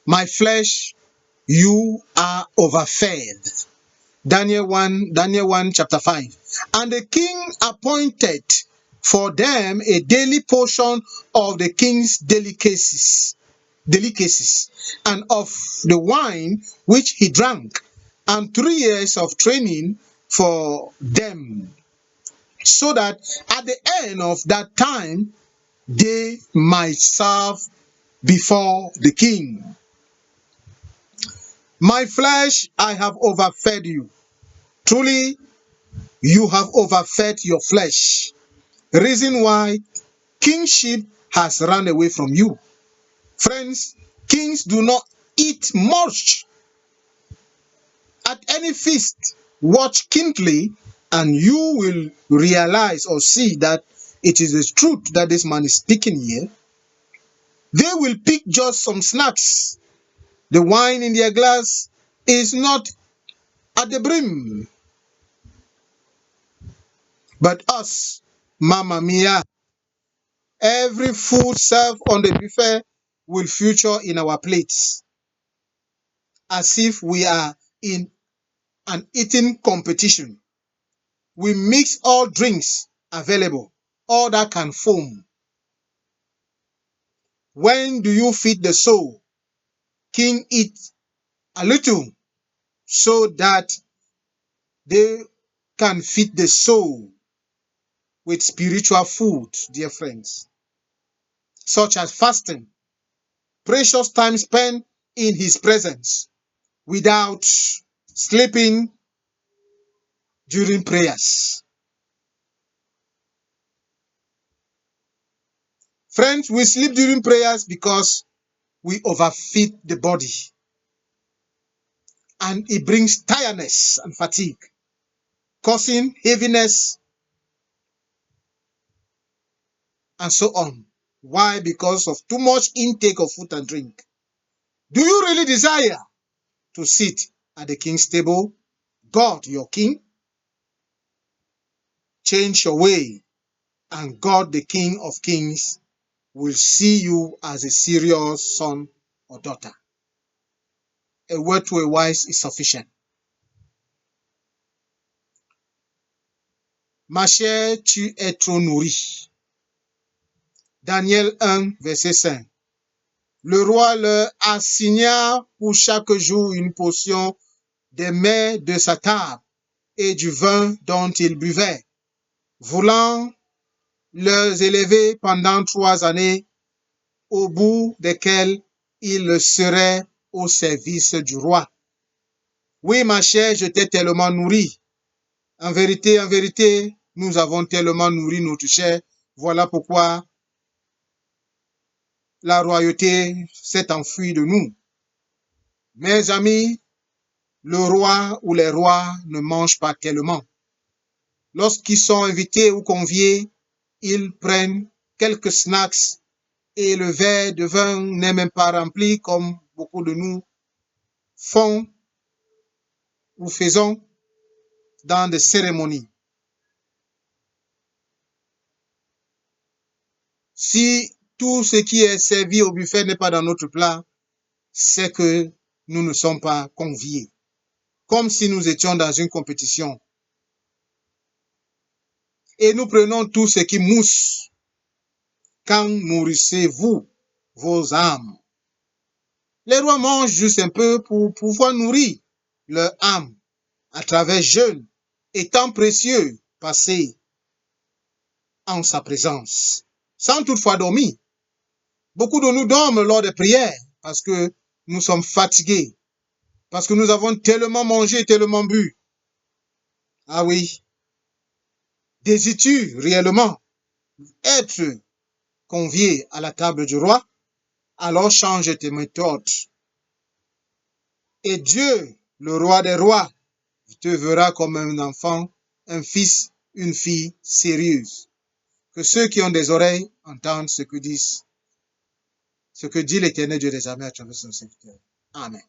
My flesh, you are overfed. Daniel 1 chapter 5. And the king appointed for them a daily portion of the king's delicacies, and of the wine which he drank, and 3 years of training for them, so that at the end of that time they might serve before the king. My flesh, I have overfed you. Truly, you have overfed your flesh. Reason why kingship has run away from you. Friends, kings do not eat much. At any feast, watch keenly, and you will realize or see that it is the truth that this man is speaking here. They will pick just some snacks. The wine in their glass is not at the brim. But us, Mamma Mia, every food served on the buffet will feature in our plates, as if we are in an eating competition. We mix all drinks available, all that can foam. When do you feed the soul? King eat a little so that they can feed the soul with spiritual food, dear friends, such as fasting, precious time spent in his presence without sleeping during prayers. Friends, we sleep during prayers because we overfeed the body, and it brings tiredness and fatigue, causing heaviness and so on. Why? Because of too much intake of food and drink. Do you really desire to sit at the king's table? God, your king? Change your way, and God, the King of Kings, will see you as a serious son or daughter. A word to a wise is sufficient. Ma chère, tu es trop nourrie. Daniel 1, verset 5. Le roi leur assigna pour chaque jour une portion des mets de sa table et du vin dont ils buvaient, voulant les élever pendant 3 années, au bout desquelles ils seraient au service du roi. Oui, ma chère, je t'ai tellement nourri. En vérité, nous avons tellement nourri notre chair. Voilà pourquoi la royauté s'est enfuie de nous. Mes amis, le roi ou les rois ne mangent pas tellement. Lorsqu'ils sont invités ou conviés, ils prennent quelques snacks et le verre de vin n'est même pas rempli comme beaucoup de nous font ou faisons dans des cérémonies. Si tout ce qui est servi au buffet n'est pas dans notre plat, c'est que nous ne sommes pas conviés, comme si nous étions dans une compétition. Et nous prenons tout ce qui mousse. Quand nourrissez-vous vos âmes? Les rois mangent juste un peu pour pouvoir nourrir leur âme à travers jeûne et temps précieux passés en sa présence, sans toutefois dormir. Beaucoup de nous dorment lors des prières parce que nous sommes fatigués, parce que nous avons tellement mangé, tellement bu. Ah oui, désires-tu réellement être convié à la table du roi? Alors change tes méthodes. Et Dieu, le roi des rois, te verra comme un enfant, un fils, une fille sérieuse. Que ceux qui ont des oreilles entendent ce que dit l'Éternel Dieu des armées à travers son serviteur. Amen.